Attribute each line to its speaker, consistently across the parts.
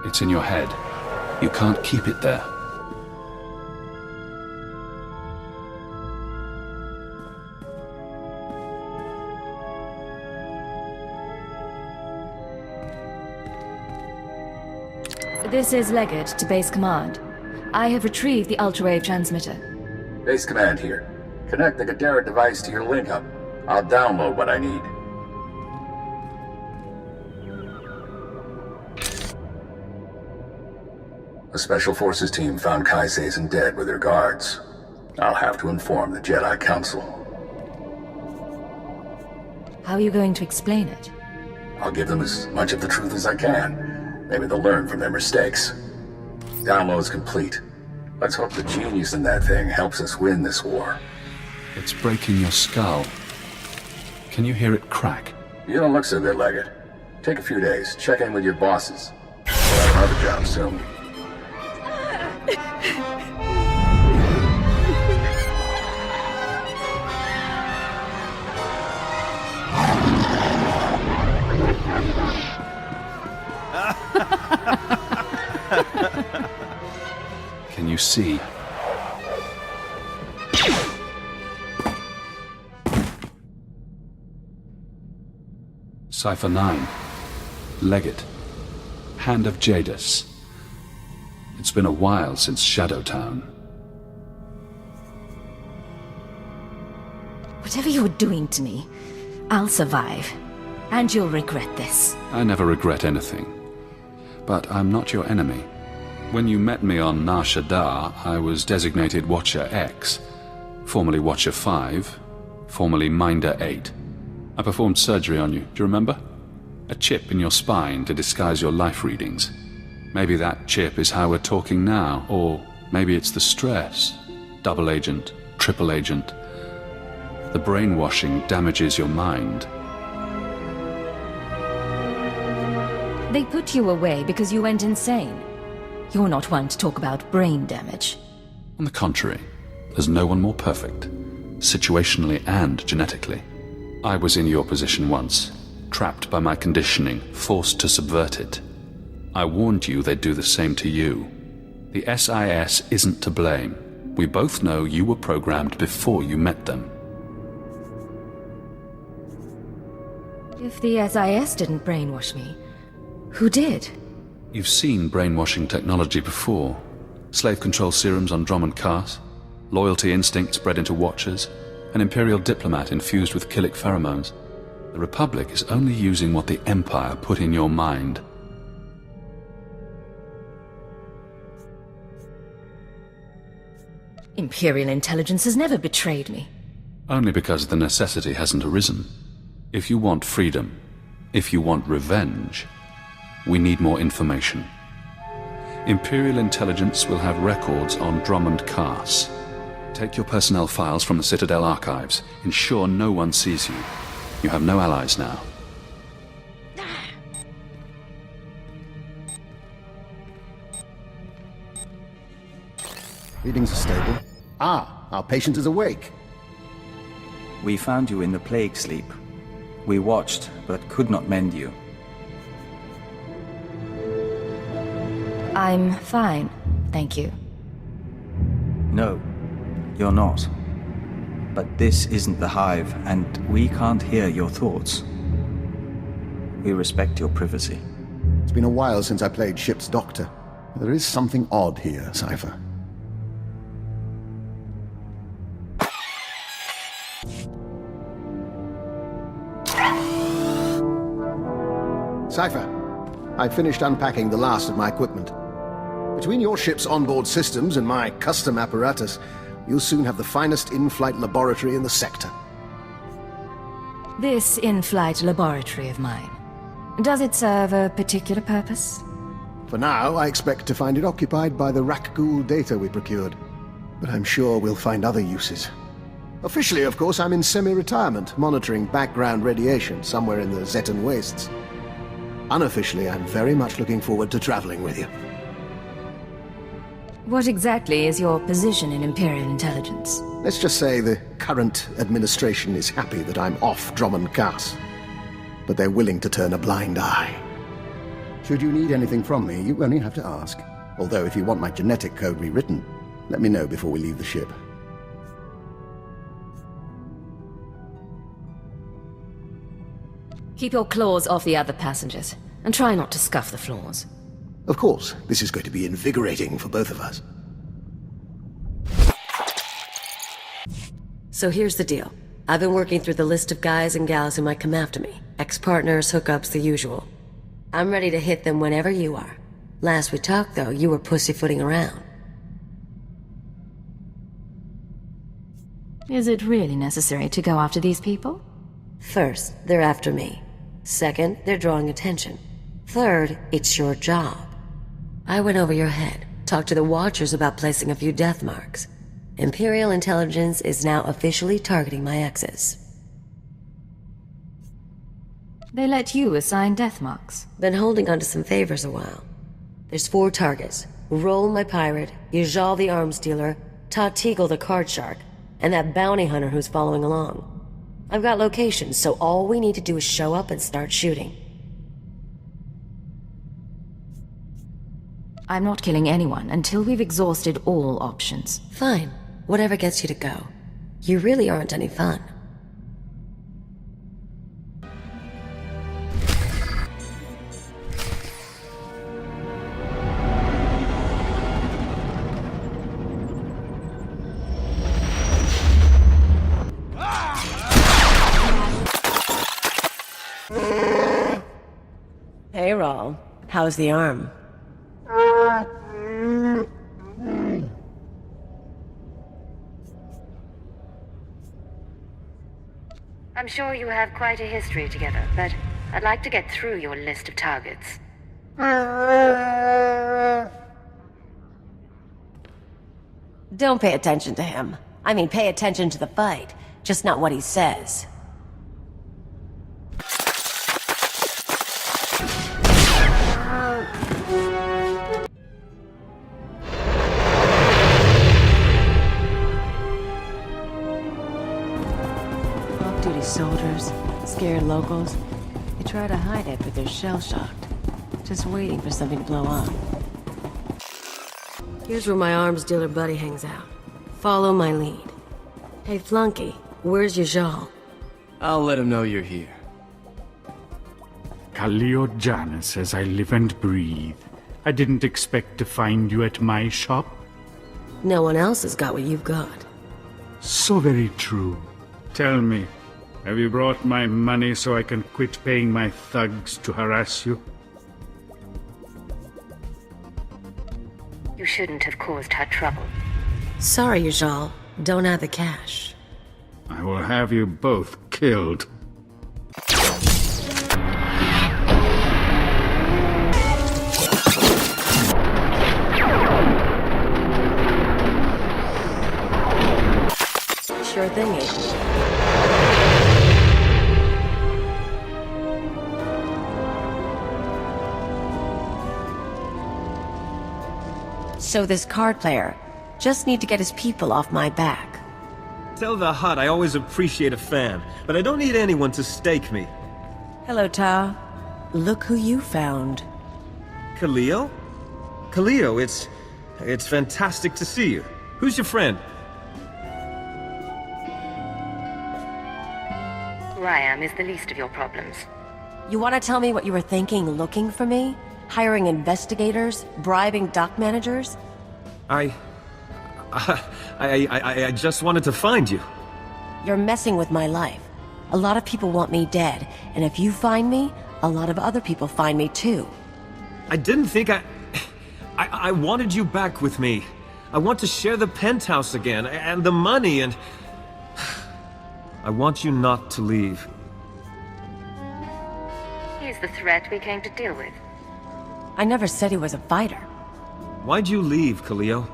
Speaker 1: It's in your head. You can't keep it there.
Speaker 2: This is Leggett to Base Command. I have retrieved the ultrawave transmitter.
Speaker 3: Base Command here. Connect the Gadara device to your link-up. I'll download what I need. A Special Forces team found Kai Sazin dead with her guards. I'll have to inform the Jedi Council.
Speaker 2: How are you going to explain it?
Speaker 3: I'll give them as much of the truth as I can. Maybe they'll learn from their mistakes. Download's complete. Let's hope the genius in that thing helps us win this war.
Speaker 1: It's breaking your skull. Can you hear it crack?
Speaker 3: You don't look so good, Leggett. Take a few days. Check in with your bosses. We'll have another job soon.
Speaker 1: Can you see? Cipher 9. Leggett. Hand of Jadis. It's been a while since Shadowtown.
Speaker 2: Whatever you're doing to me, I'll survive. And you'll regret this.
Speaker 1: I never regret anything. But I'm not your enemy. When you met me on Nar Shadda, I was designated Watcher X, formerly Watcher 5, formerly Minder 8. I performed surgery on you, do you remember? A chip in your spine to disguise your life readings. Maybe that chip is how we're talking now, or maybe it's the stress. Double agent, triple agent. The brainwashing damages your mind.
Speaker 2: They put you away because you went insane. You're not one to talk about brain damage.
Speaker 1: On the contrary, there's no one more perfect, situationally and genetically. I was in your position once, trapped by my conditioning, forced to subvert it. I warned you they'd do the same to you. The SIS isn't to blame. We both know you were programmed before you met them.
Speaker 2: If the SIS didn't brainwash me, who did?
Speaker 1: You've seen brainwashing technology before. Slave control serums on Dromund Kaas, loyalty instincts bred into Watchers, an Imperial diplomat infused with killic pheromones. The Republic is only using what the Empire put in your mind.
Speaker 2: Imperial intelligence has never betrayed me.
Speaker 1: Only because the necessity hasn't arisen. If you want freedom, if you want revenge, we need more information. Imperial intelligence will have records on Dromund Kaas. Take your personnel files from the Citadel archives. Ensure no one sees you. You have no allies now.
Speaker 4: Readings are stable. Ah, our patient is awake.
Speaker 5: We found you in the plague sleep. We watched, but could not mend you.
Speaker 2: I'm fine, thank you.
Speaker 5: No, you're not. But this isn't the Hive, and we can't hear your thoughts. We respect your privacy.
Speaker 4: It's been a while since I played ship's doctor. There is something odd here, Cypher. Cypher, I finished unpacking the last of my equipment. Between your ship's onboard systems and my custom apparatus, you'll soon have the finest in-flight laboratory in the sector.
Speaker 2: This in-flight laboratory of mine, does it serve a particular purpose?
Speaker 4: For now, I expect to find it occupied by the Rakghoul data we procured. But I'm sure we'll find other uses. Officially, of course, I'm in semi-retirement, monitoring background radiation somewhere in the Zetan wastes. Unofficially, I'm very much looking forward to traveling with you.
Speaker 2: What exactly is your position in Imperial intelligence?
Speaker 4: Let's just say the current administration is happy that I'm off Dromund Kaas. But they're willing to turn a blind eye. Should you need anything from me, you only have to ask. Although if you want my genetic code rewritten, let me know before we leave the ship.
Speaker 2: Keep your claws off the other passengers, and try not to scuff the floors.
Speaker 4: Of course, this is going to be invigorating for both of us.
Speaker 6: So here's the deal. I've been working through the list of guys and gals who might come after me. Ex-partners, hookups, the usual. I'm ready to hit them whenever you are. Last we talked, though, you were pussyfooting around.
Speaker 2: Is it really necessary to go after these people?
Speaker 6: First, they're after me. Second, they're drawing attention. Third, it's your job. I went over your head, talked to the Watchers about placing a few death marks. Imperial intelligence is now officially targeting my exes.
Speaker 2: They let you assign death marks.
Speaker 6: Been holding on to some favors a while. There's 4 targets. Roll my pirate, Yajal the arms dealer, Teagle the card shark, and that bounty hunter who's following along. I've got locations, so all we need to do is show up and start shooting.
Speaker 2: I'm not killing anyone until we've exhausted all options.
Speaker 6: Fine. Whatever gets you to go. You really aren't any fun. Hey, Rawl. How's the arm?
Speaker 7: I'm sure you have quite a history together, but I'd like to get through your list of targets.
Speaker 6: Don't pay attention to him. I mean, pay attention to the fight, just not what he says. Off-duty soldiers, scared locals. They try to hide it, but they're shell-shocked. Just waiting for something to blow up. Here's where my arms dealer buddy hangs out. Follow my lead. Hey, Flunky, where's Yajal?
Speaker 8: I'll let him know you're here.
Speaker 9: Kaliyo Janus, as I live and breathe. I didn't expect to find you at my shop.
Speaker 6: No one else has got what you've got.
Speaker 9: So very true. Tell me, have you brought my money so I can quit paying my thugs to harass you?
Speaker 7: You shouldn't have caused her trouble.
Speaker 6: Sorry, Yajal. Don't have the cash.
Speaker 9: I will have you both killed.
Speaker 6: Sure thing, Agent. So this card player, just need to get his people off my back.
Speaker 8: Tell the Hutt I always appreciate a fan, but I don't need anyone to stake me.
Speaker 6: Hello, Ta. Look who you found.
Speaker 8: Kaliyo? Kaliyo, it's fantastic to see you. Who's your friend?
Speaker 7: Ryam is the least of your problems.
Speaker 6: You want to tell me what you were thinking looking for me? Hiring investigators? Bribing dock managers?
Speaker 8: I just wanted to find you.
Speaker 6: You're messing with my life. A lot of people want me dead, and if you find me, a lot of other people find me too.
Speaker 8: I didn't think I wanted you back with me. I want to share the penthouse again, and the money, and... I want you not to leave.
Speaker 7: He's the threat we came to deal with.
Speaker 6: I never said he was a fighter.
Speaker 8: Why'd you leave, Kaliyo?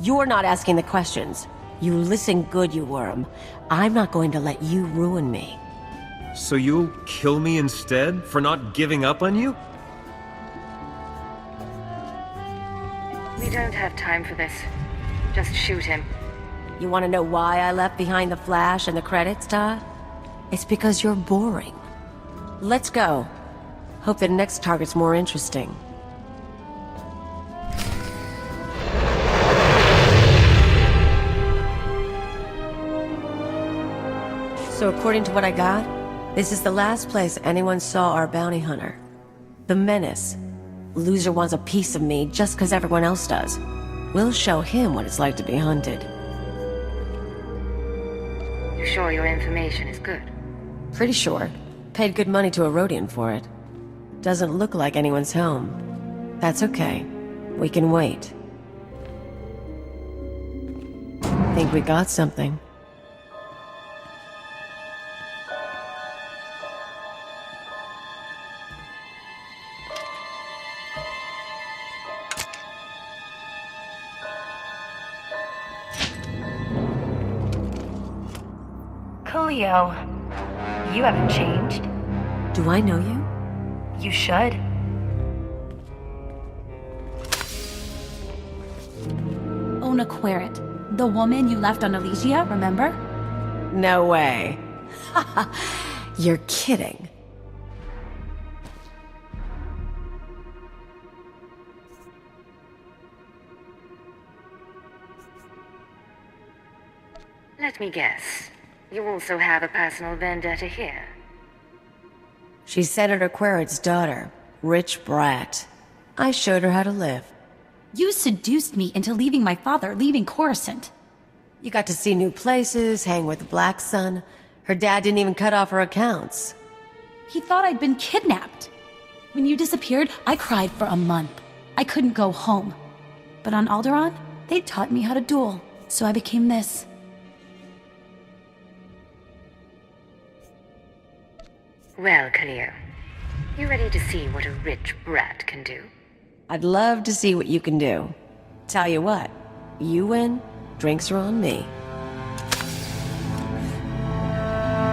Speaker 6: You're not asking the questions. You listen good, you worm. I'm not going to let you ruin me.
Speaker 8: So you'll kill me instead, for not giving up on you?
Speaker 7: We don't have time for this. Just shoot him.
Speaker 6: You want to know why I left behind the flash and the credits, Ta? It's because you're boring. Let's go. Hope the next target's more interesting. So according to what I got, this is the last place anyone saw our bounty hunter. The Menace. Loser wants a piece of me just because everyone else does. We'll show him what it's like to be hunted.
Speaker 7: You sure your information is good?
Speaker 6: Pretty sure. Paid good money to a Rhodian for it. Doesn't look like anyone's home. That's okay. We can wait. Think we got something.
Speaker 10: Kaliyo, you haven't changed.
Speaker 6: Do I know you?
Speaker 10: You should.
Speaker 11: Ona Querrit, the woman you left on Elysia, remember?
Speaker 6: No way. You're kidding.
Speaker 7: Let me guess. You also have a personal vendetta here.
Speaker 6: She's Senator Querrit's daughter. Rich brat. I showed her how to live.
Speaker 11: You seduced me into leaving my father, leaving Coruscant.
Speaker 6: You got to see new places, hang with the Black Sun. Her dad didn't even cut off her accounts.
Speaker 11: He thought I'd been kidnapped. When you disappeared, I cried for a month. I couldn't go home. But on Alderaan, they taught me how to duel, so I became this.
Speaker 7: Well, Kaliyo, you ready to see what a rich brat can do?
Speaker 6: I'd love to see what you can do. Tell you what, you win, drinks are on me.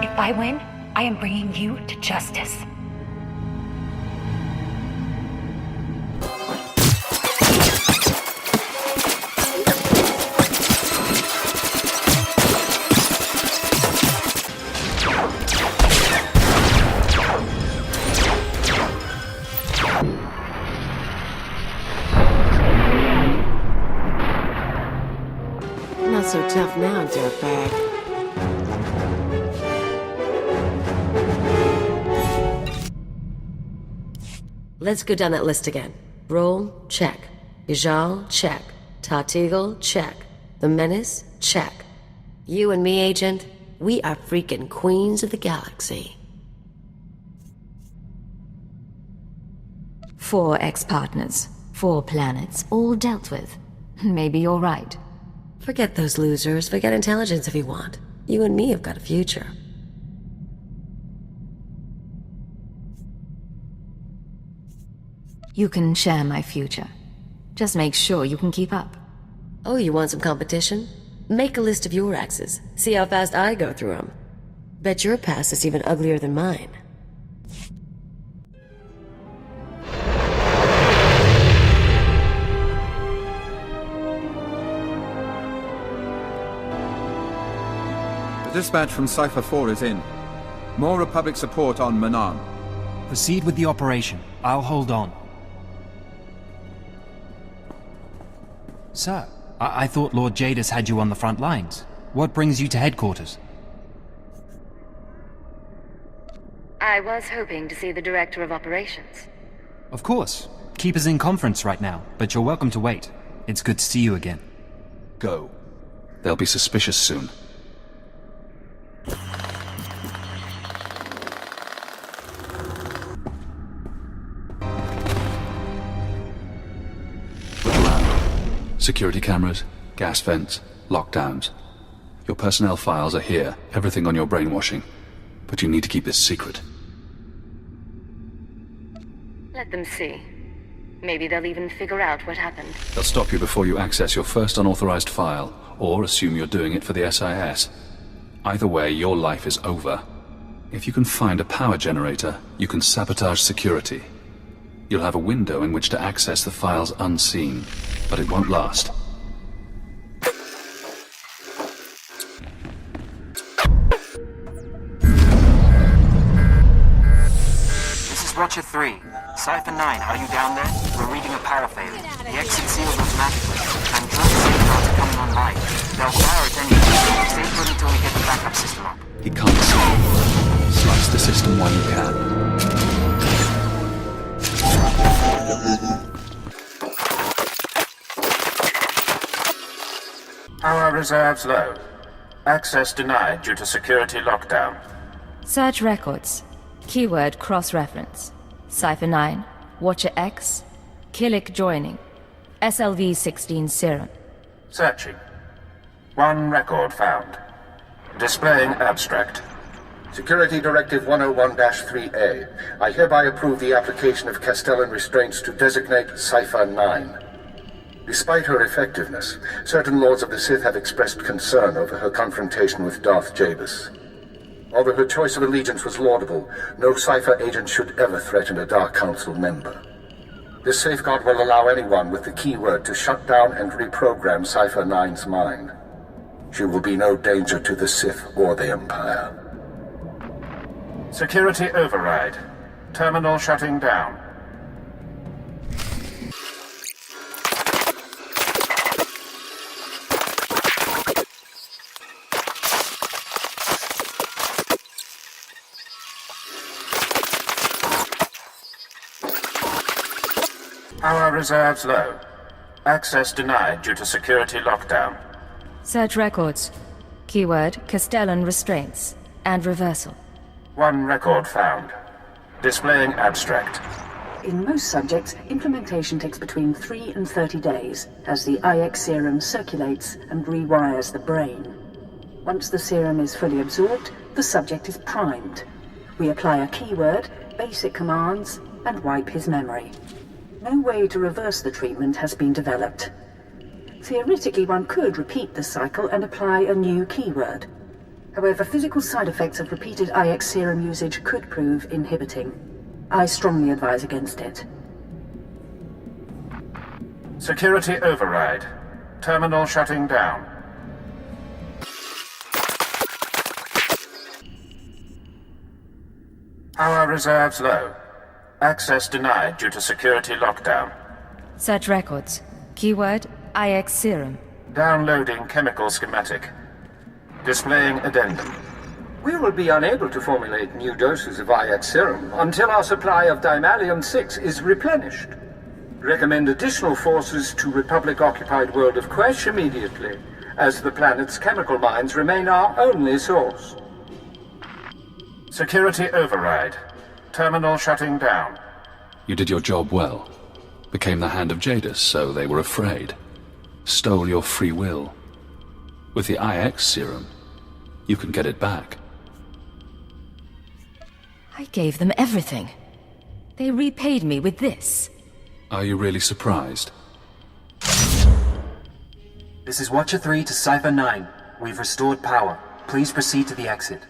Speaker 10: If I win, I am bringing you to justice.
Speaker 6: Not so tough now, dirtbag. Let's go down that list again. Roll, check. Ijal, check. Tatigel, check. The Menace, check. You and me, Agent, we are freaking queens of the galaxy.
Speaker 2: 4 ex-partners, 4 planets, all dealt with. Maybe you're right.
Speaker 6: Forget those losers. Forget intelligence if you want. You and me have got a future.
Speaker 2: You can share my future. Just make sure you can keep up.
Speaker 6: Oh, you want some competition? Make a list of your exes. See how fast I go through them. Bet your past is even uglier than mine.
Speaker 12: The dispatch from Cypher 4 is in. More Republic support on Manan.
Speaker 13: Proceed with the operation. I'll hold on. Sir, I thought Lord Jadis had you on the front lines. What brings you to headquarters?
Speaker 7: I was hoping to see the Director of Operations.
Speaker 13: Of course. Keeper's in conference right now, but you're welcome to wait. It's good to see you again.
Speaker 1: Go. They'll be suspicious soon. Look around. Security cameras, gas vents, lockdowns. Your personnel files are here, everything on your brainwashing. But you need to keep this secret.
Speaker 7: Let them see. Maybe they'll even figure out what happened.
Speaker 1: They'll stop you before you access your first unauthorized file, or assume you're doing it for the SIS. Either way, your life is over. If you can find a power generator, you can sabotage security. You'll have a window in which to access the files unseen, but it won't last.
Speaker 14: This is Rep Watcher 3. Cypher 9, are you down there? We're reading a power failure. The exit seals automatically, and drone safeguards are coming online. They'll fire at any time. Stay put until we get the backup system up.
Speaker 1: He can't see. Slice the system while you can.
Speaker 3: Power reserves low. Access denied due to security lockdown.
Speaker 2: Search records. Keyword cross-reference. Cypher 9, Watcher X, Killick joining. SLV-16 serum.
Speaker 3: Searching. One record found. Displaying abstract. Security Directive 101-3A. I hereby approve the application of Castellan restraints to designate Cypher 9. Despite her effectiveness, certain Lords of the Sith have expressed concern over her confrontation with Darth Jabus. Although her choice of allegiance was laudable, no Cypher agent should ever threaten a Dark Council member. This safeguard will allow anyone with the keyword to shut down and reprogram Cypher 9's mind. She will be no danger to the Sith or the Empire. Security override. Terminal shutting down. Power reserves low. Access denied due to security lockdown.
Speaker 2: Search records. Keyword Castellan restraints and reversal.
Speaker 3: One record found. Displaying abstract.
Speaker 15: In most subjects, implementation takes between 3 and 30 days, as the IX serum circulates and rewires the brain. Once the serum is fully absorbed, the subject is primed. We apply a keyword, basic commands, and wipe his memory. No way to reverse the treatment has been developed. Theoretically, one could repeat the cycle and apply a new keyword. However, physical side effects of repeated IX serum usage could prove inhibiting. I strongly advise against it.
Speaker 3: Security override. Terminal shutting down. Power reserves low. Access denied due to security lockdown.
Speaker 2: Search records. Keyword IX serum.
Speaker 3: Downloading chemical schematic. Displaying addendum.
Speaker 16: We will be unable to formulate new doses of IX serum until our supply of Dimalium-6 is replenished. Recommend additional forces to Republic-occupied world of Quesh immediately, as the planet's chemical mines remain our only source.
Speaker 3: Security override. Terminal shutting down.
Speaker 1: You did your job well. Became the hand of Jadus, so they were afraid. Stole your free will. With the IX serum, you can get it back.
Speaker 2: I gave them everything. They repaid me with this.
Speaker 1: Are you really surprised?
Speaker 14: This is Watcher 3 to Cypher 9. We've restored power. Please proceed to the exit.